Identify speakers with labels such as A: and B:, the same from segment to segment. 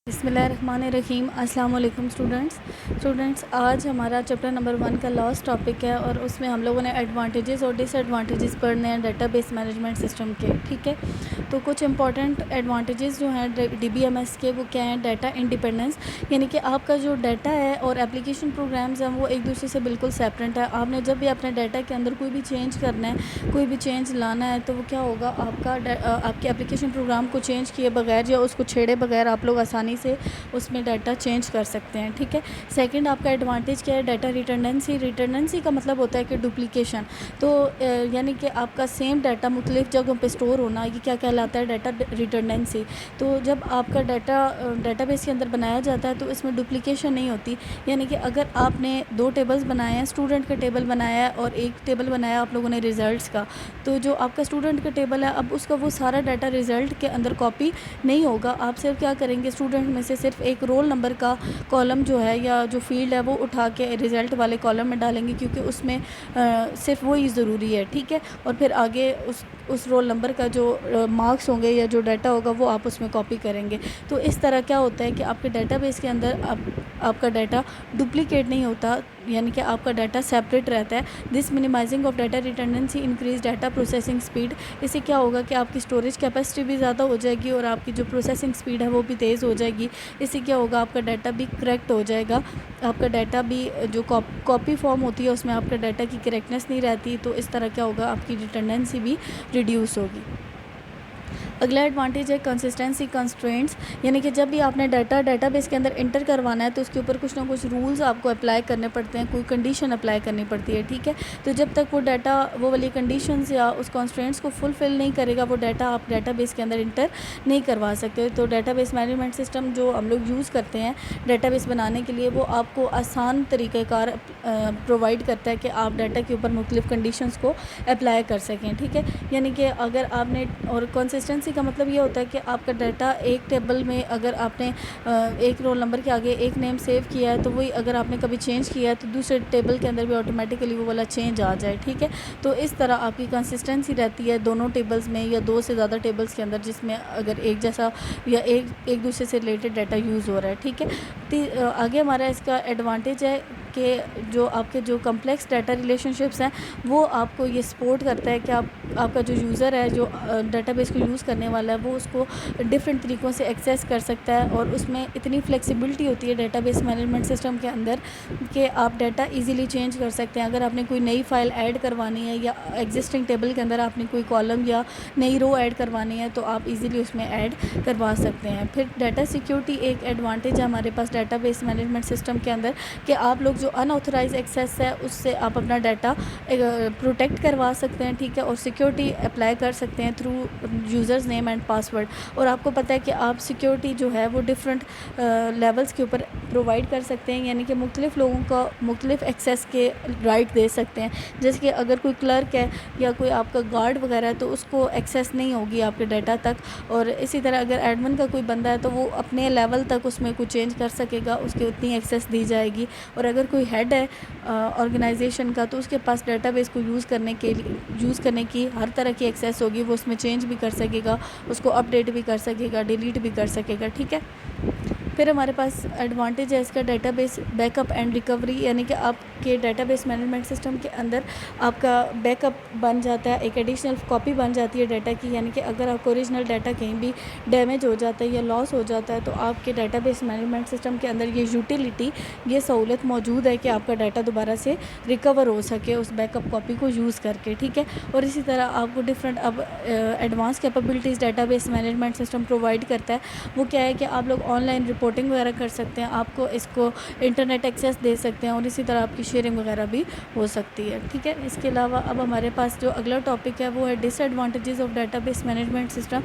A: بسم اللہ الرحمن الرحیم. السلام علیکم اسٹوڈنٹس. آج ہمارا چیپٹر نمبر 1 کا لاسٹ ٹاپک ہے اور اس میں ہم لوگوں نے ایڈوانٹیجز اور ڈس ایڈوانٹیجز پڑھنے ہیں ڈیٹا بیس مینجمنٹ سسٹم کے. ٹھیک ہے, تو کچھ امپورٹنٹ ایڈوانٹیجز جو ہیں ڈی بی ایم ایس کے وہ کیا ہیں. ڈیٹا انڈیپینڈنس, یعنی کہ آپ کا جو ڈیٹا ہے اور اپلیکیشن پروگرامز ہیں وہ ایک دوسرے سے بالکل سیپریٹ ہے. آپ نے جب بھی اپنے ڈیٹا کے اندر کوئی بھی چینج کرنا ہے, کوئی بھی چینج لانا ہے, تو وہ کیا ہوگا, آپ کے اپلیکیشن پروگرام کو چینج کیے بغیر یا اس کو چھیڑے بغیر آپ لوگ آسانی سے اس میں ڈیٹا چینج کر سکتے ہیں. ٹھیک ہے. سیکنڈ آپ کا ایڈوانٹیج کیا ہے, ڈیٹا ریٹرڈنسی کا مطلب ہوتا ہے کہ ڈپلیکیشن. تو یعنی کہ آپ کا سیم ڈیٹا مختلف جگہوں پہ اسٹور ہونا, یہ کیا کہلاتا ہے, ڈیٹا ریٹرڈنسی. تو جب آپ کا ڈیٹا بیس کے اندر بنایا جاتا ہے تو اس میں ڈپلیکیشن نہیں ہوتی. یعنی کہ اگر آپ نے 2 ٹیبلز بنائے ہیں, اسٹوڈنٹ کا ٹیبل بنایا ہے اور ایک ٹیبل بنایا آپ لوگوں نے ریزلٹس کا, تو جو آپ کا اسٹوڈنٹ کا ٹیبل ہے اب اس کا وہ سارا ڈیٹا ریزلٹ کے اندر کاپی نہیں ہوگا. آپ صرف کیا کریں گے, اسٹوڈنٹ میں سے صرف ایک رول نمبر کا کالم جو ہے یا جو فیلڈ ہے وہ اٹھا کے ریزلٹ والے کالم میں ڈالیں گے, کیونکہ اس میں صرف وہی ضروری ہے. ٹھیک ہے. اور پھر آگے اس رول نمبر کا جو مارکس ہوں گے یا جو ڈیٹا ہوگا وہ آپ اس میں کاپی کریں گے. تو اس طرح کیا ہوتا ہے کہ آپ کے ڈیٹا بیس کے اندر آپ کا ڈیٹا ڈپلیکیٹ نہیں ہوتا, یعنی کہ آپ کا ڈیٹا سیپریٹ رہتا ہے. This minimizing of data redundancy increase data processing speed. اس سے کیا ہوگا کہ آپ کی اسٹوریج کیپیسٹی بھی زیادہ ہو جائے گی اور آپ کی جو پروسیسنگ اسپیڈ ہے وہ بھی تیز ہو جائے گی. اس سے کیا ہوگا, آپ کا ڈیٹا بھی کریکٹ ہو جائے گا. آپ کا ڈیٹا بھی جو کاپی فارم ہوتی ہے اس میں آپ کا ڈیٹا کی کریکٹنیس نہیں رہتی. تو اس طرح کیا ہوگا, آپ کی ریٹرڈنسی بھی ریڈیوس ہوگی. اگلا ایڈوانٹیج ہے کنسسٹنسی کنسٹرینٹس, یعنی کہ جب بھی آپ نے ڈیٹا بیس کے اندر انٹر کروانا ہے تو اس کے اوپر کچھ نہ کچھ رولز آپ کو اپلائی کرنے پڑتے ہیں, کوئی کنڈیشن اپلائی کرنی پڑتی ہے. ٹھیک ہے. تو جب تک وہ ڈیٹا وہ والی کنڈیشنز یا اس کنسٹرینٹس کو فلفل نہیں کرے گا, وہ ڈیٹا آپ ڈیٹا بیس کے اندر انٹر نہیں کروا سکتے. تو ڈیٹا بیس مینجمنٹ سسٹم جو ہم لوگ یوز کرتے ہیں ڈیٹا بیس بنانے کے لیے, وہ آپ کو آسان طریقہ کار پرووائڈ کرتا ہے کہ آپ ڈیٹا کے اوپر مختلف کنڈیشنز کو اپلائی کر سکیں. ٹھیک ہے. یعنی کہ اگر آپ نے, اور کنسسٹنسی کا مطلب یہ ہوتا ہے کہ آپ کا ڈیٹا ایک ٹیبل میں اگر آپ نے ایک رول نمبر کے آگے ایک نیم سیو کیا ہے تو وہی اگر آپ نے کبھی چینج کیا ہے تو دوسرے ٹیبل کے اندر بھی آٹومیٹیکلی وہ والا چینج آ جائے. ٹھیک ہے. تو اس طرح آپ کی کنسسٹنسی رہتی ہے دونوں ٹیبلز میں یا 2 سے زیادہ ٹیبلز کے اندر, جس میں اگر ایک جیسا یا ایک دوسرے سے ریلیٹڈ ڈیٹا یوز ہو رہا ہے. ٹھیک ہے. آگے ہمارا اس کا ایڈوانٹیج ہے کہ جو آپ کے جو کمپلیکس ڈیٹا ریلیشن شپس ہیں وہ آپ کو یہ سپورٹ کرتا ہے کہ آپ کا جو یوزر ہے, جو ڈیٹا بیس کو یوز کرنے والا ہے, وہ اس کو ڈفرینٹ طریقوں سے ایکسیس کر سکتا ہے. اور اس میں اتنی فلیکسیبلٹی ہوتی ہے ڈیٹا بیس مینجمنٹ سسٹم کے اندر کہ آپ ڈیٹا ایزیلی چینج کر سکتے ہیں. اگر آپ نے کوئی نئی فائل ایڈ کروانی ہے یا ایگزسٹنگ ٹیبل کے اندر آپ نے کوئی کالم یا نئی رو ایڈ کروانی ہے تو آپ ایزیلی اس میں ایڈ کروا سکتے ہیں. پھر ڈیٹا سیکیورٹی ایک ایڈوانٹیج ہے ہمارے پاس ڈیٹا بیس مینجمنٹ سسٹم کے اندر کہ آپ لوگ جو ان آتھورائز ایکسیس ہے اس سے آپ اپنا ڈیٹا پروٹیکٹ کروا سکتے ہیں. ٹھیک ہے. اور سیکیورٹی اپلائی کر سکتے ہیں through users name and password. اور آپ کو پتہ ہے کہ آپ سیکیورٹی جو ہے وہ ڈفرینٹ لیولز کے اوپر پرووائڈ کر سکتے ہیں, یعنی کہ مختلف لوگوں کو مختلف ایکسیس کے رائٹ دے سکتے ہیں. جیسے کہ اگر کوئی کلرک ہے یا کوئی آپ کا گارڈ وغیرہ ہے تو اس کو ایکسیس نہیں ہوگی آپ کے ڈیٹا تک. اور اسی طرح اگر ایڈمن کا کوئی بندہ ہے تو وہ اپنے لیول تک اس میں کوئی چینج کر سکے گا, اس کی اتنی ایکسیس دی جائے گی. اور اگر کوئی ہیڈ ہے آرگنائزیشن کا تو اس کے پاس ڈیٹا بیس کو یوز کرنے کی ہر طرح کی ایکسیس ہوگی, وہ اس میں چینج بھی کر سکے گا, اس کو اپ ڈیٹ بھی کر سکے گا, ڈیلیٹ بھی کر سکے گا. ٹھیک ہے. پھر ہمارے پاس ایڈوانٹیج ہے اس کا data base back up and recovery, یعنی کہ آپ کے ڈیٹا بیس مینجمنٹ سسٹم کے اندر آپ کا بیک اپ بن جاتا ہے, ایک ایڈیشنل کاپی بن جاتی ہے ڈیٹا کی. یعنی کہ اگر آپ کو اوریجنل ڈیٹا کہیں بھی ڈیمیج ہو جاتا ہے یا لاس ہو جاتا ہے تو آپ کے ڈیٹا بیس مینجمنٹ سسٹم کے اندر یہ یوٹیلیٹی, یہ سہولت موجود ہے کہ آپ کا ڈیٹا دوبارہ سے ریکور ہو سکے اس بیک اپ کاپی کو یوز کر کے. ٹھیک ہے. اور اسی طرح آپ کو ڈفرینٹ اب advance capabilities data base management system provide کرتا ہے. وہ کیا ہے کہ آپ لوگ آن لائن رپورٹنگ وغیرہ کر سکتے ہیں, آپ کو اس کو انٹرنیٹ ایکسیس دے سکتے ہیں, اور اسی طرح آپ کی شیئرنگ وغیرہ بھی ہو سکتی ہے. ٹھیک ہے. اس کے علاوہ اب ہمارے پاس جو اگلا ٹاپک ہے وہ ہے disadvantages of database management system.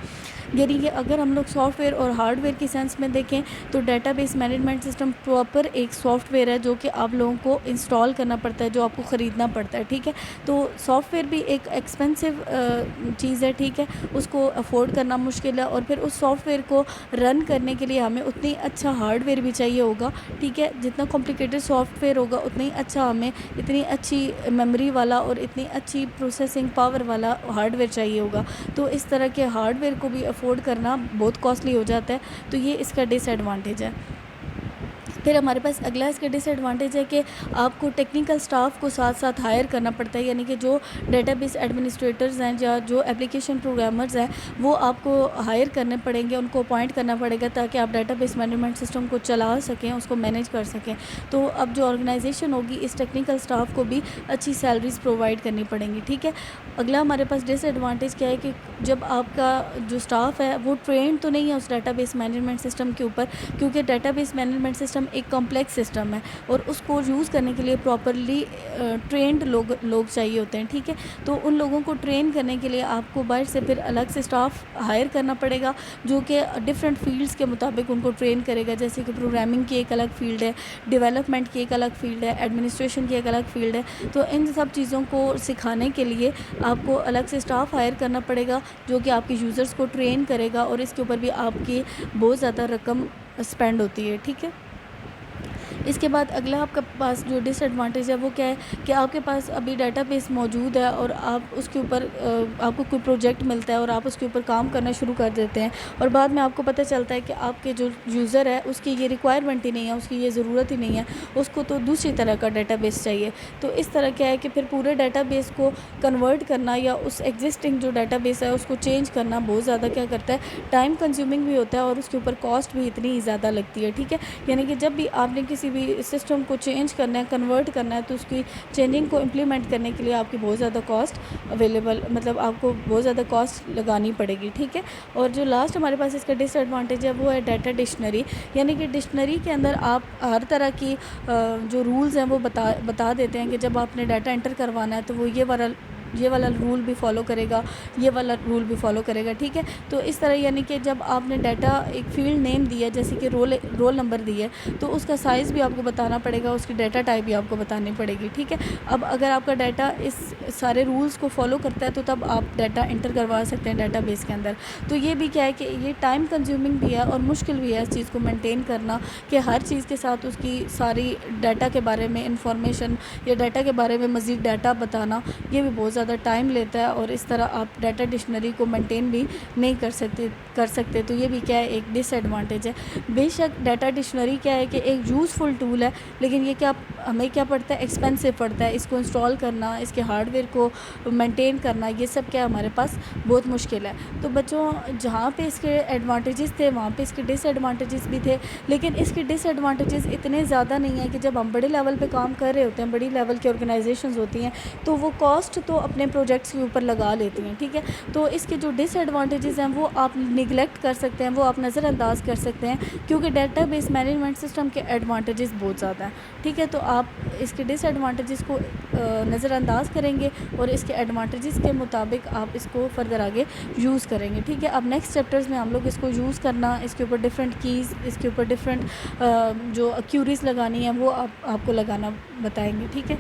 A: یعنی کہ اگر ہم لوگ سافٹ ویئر اور ہارڈ ویئر کی سینس میں دیکھیں تو database management system proper ایک سافٹ ویئر ہے جو کہ آپ لوگوں کو انسٹال کرنا پڑتا ہے, جو آپ کو خریدنا پڑتا ہے. ٹھیک ہے. تو سافٹ ویئر بھی ایک ایکسپینسو چیز ہے. ٹھیک ہے. اس کو افورڈ کرنا مشکل ہے, اور پھر اس سافٹ ویئر کو رن کرنے کے لیے ہمیں اتنی اچھا ہارڈ ویئر بھی چاہیے ہوگا، ٹھیک ہے. جتنا کمپلیکیٹڈ سافٹ ویئر ہوگا اتنا ہی اچھا ہمیں اتنی اچھی میموری والا اور اتنی اچھی پروسیسنگ پاور والا ہارڈ ویئر چاہیے ہوگا. تو اس طرح کے ہارڈ ویئر کو بھی افورڈ کرنا بہت کاسٹلی ہو جاتا ہے. تو یہ اس کا ڈس ایڈوانٹیج ہے. پھر ہمارے پاس اگلا اس کا ڈس ایڈوانٹیج ہے کہ آپ کو ٹیکنیکل سٹاف کو ساتھ ساتھ ہائر کرنا پڑتا ہے، یعنی کہ جو ڈیٹا بیس ایڈمنسٹریٹرز ہیں یا جو اپلیکیشن پروگرامرز ہیں وہ آپ کو ہائر کرنے پڑیں گے، ان کو اپوائنٹ کرنا پڑے گا تاکہ آپ ڈیٹا بیس مینجمنٹ سسٹم کو چلا سکیں، اس کو مینیج کر سکیں. تو اب جو آرگنائزیشن ہوگی اس ٹیکنیکل سٹاف کو بھی اچھی سیلریز پرووائڈ کرنی پڑیں گی، ٹھیک ہے. اگلا ہمارے پاس ڈس ایڈوانٹیج کیا ہے کہ جب آپ کا جو سٹاف ہے وہ ٹرینڈ تو نہیں ہے اس ڈیٹا بیس مینجمنٹ سسٹم کے اوپر، کیونکہ ڈیٹا بیس مینجمنٹ سسٹم ایک کمپلیکس سسٹم ہے اور اس کو یوز کرنے کے لیے پراپرلی ٹرینڈ لوگ چاہیے ہوتے ہیں، ٹھیک ہے. تو ان لوگوں کو ٹرین کرنے کے لیے آپ کو باہر سے پھر الگ سے سٹاف ہائر کرنا پڑے گا جو کہ ڈفرینٹ فیلڈس کے مطابق ان کو ٹرین کرے گا، جیسے کہ پروگرامنگ کی ایک الگ فیلڈ ہے، ڈیولپمنٹ کی ایک الگ فیلڈ ہے، ایڈمنسٹریشن کی ایک الگ فیلڈ ہے. تو ان سب چیزوں کو سکھانے کے لیے آپ کو الگ سے سٹاف ہائر کرنا پڑے گا جو کہ آپ کے یوزرز کو ٹرین کرے گا، اور اس کے اوپر بھی آپ کی بہت زیادہ رقم اسپینڈ ہوتی ہے، ٹھیک ہے. اس کے بعد اگلا آپ کے پاس جو ڈس ایڈوانٹیج ہے وہ کیا ہے کہ آپ کے پاس ابھی ڈیٹا بیس موجود ہے اور آپ اس کے اوپر آپ کو کوئی پروجیکٹ ملتا ہے اور آپ اس کے اوپر کام کرنا شروع کر دیتے ہیں، اور بعد میں آپ کو پتہ چلتا ہے کہ آپ کے جو یوزر ہے اس کی یہ ریکوائرمنٹ ہی نہیں ہے، اس کی یہ ضرورت ہی نہیں ہے، اس کو تو دوسری طرح کا ڈیٹا بیس چاہیے. تو اس طرح کیا ہے کہ پھر پورے ڈیٹا بیس کو کنورٹ کرنا یا اس ایگزسٹنگ جو ڈیٹا بیس ہے اس کو چینج کرنا بہت زیادہ کیا کرتا ہے، ٹائم کنزیومنگ بھی ہوتا ہے اور اس کے اوپر کاسٹ بھی اتنی زیادہ لگتی ہے، ٹھیک ہے. یعنی کہ جب بھی آپ نے کسی بھی سسٹم کو چینج کرنا ہے، کنورٹ کرنا ہے، تو اس کی چینجنگ کو امپلیمنٹ کرنے کے لیے آپ کی بہت زیادہ کاسٹ اویلیبل، مطلب آپ کو بہت زیادہ کاسٹ لگانی پڑے گی، ٹھیک ہے. اور جو لاسٹ ہمارے پاس اس کا ڈس ایڈوانٹیج ہے وہ ہے ڈیٹا ڈکشنری، یعنی کہ ڈکشنری کے اندر آپ ہر طرح کی جو رولز ہیں وہ بتا دیتے ہیں کہ جب آپ نے ڈیٹا انٹر کروانا ہے تو وہ یہ والا رول بھی فالو کرے گا، یہ والا رول بھی فالو کرے گا، ٹھیک ہے. تو اس طرح یعنی کہ جب آپ نے ڈیٹا ایک فیلڈ نیم دی ہے جیسے کہ رول نمبر دی ہے تو اس کا سائز بھی آپ کو بتانا پڑے گا، اس کی ڈیٹا ٹائپ بھی آپ کو بتانی پڑے گی، ٹھیک ہے. اب اگر آپ کا ڈیٹا اس سارے رولز کو فالو کرتا ہے تو تب آپ ڈیٹا انٹر کروا سکتے ہیں ڈیٹا بیس کے اندر. تو یہ بھی کیا ہے کہ یہ ٹائم کنزیومنگ بھی ہے اور مشکل بھی ہے اس چیز کو مینٹین کرنا کہ ہر چیز کے ساتھ اس کی ساری ڈیٹا کے بارے میں انفارمیشن یا ڈیٹا کے بارے میں مزید ڈیٹا بتانا، یہ بھی بہت زیادہ ٹائم لیتا ہے اور اس طرح آپ ڈیٹا ڈکشنری کو مینٹین بھی نہیں کر سکتے. تو یہ بھی کیا ہے ایک ڈس ایڈوانٹیج ہے. بے شک ڈیٹا ڈکشنری کیا ہے کہ ایک یوزفل ٹول ہے، لیکن یہ کیا ہمیں کیا پڑتا ہے، ایکسپینسو پڑتا ہے. اس کو انسٹال کرنا، اس کے ہارڈ ویئر کو مینٹین کرنا، یہ سب کیا ہمارے پاس بہت مشکل ہے. تو بچوں جہاں پہ اس کے ایڈوانٹیجز تھے وہاں پہ اس کے ڈس ایڈوانٹیجز بھی تھے، لیکن اس کے ڈس ایڈوانٹیجز اتنے زیادہ نہیں ہیں کہ جب ہم بڑے لیول پہ کام کر رہے ہوتے ہیں، بڑی لیول کی آرگنائزیشنز ہوتی ہیں تو وہ کاسٹ تو اپنے پروجیکٹس کے اوپر لگا لیتی ہیں، ٹھیک ہے. تو اس کے جو ڈس ایڈوانٹیجز ہیں وہ آپ نگلیکٹ کر سکتے ہیں، وہ آپ نظر انداز کر سکتے ہیں، کیونکہ ڈیٹا بیس مینجمنٹ سسٹم کے ایڈوانٹیجز بہت زیادہ ہیں، ٹھیک ہے. تو آپ اس کے ڈس ایڈوانٹیجز کو نظر انداز کریں گے اور اس کے ایڈوانٹیجز کے مطابق آپ اس کو فردر آگے یوز کریں گے، ٹھیک ہے. اب نیکسٹ چیپٹرز میں ہم لوگ اس کو یوز کرنا، اس کے اوپر ڈفرینٹ کیز، اس کے اوپر ڈفرینٹ جو کیوریز لگانی ہیں وہ آپ کو لگانا بتائیں گے، ٹھیک ہے.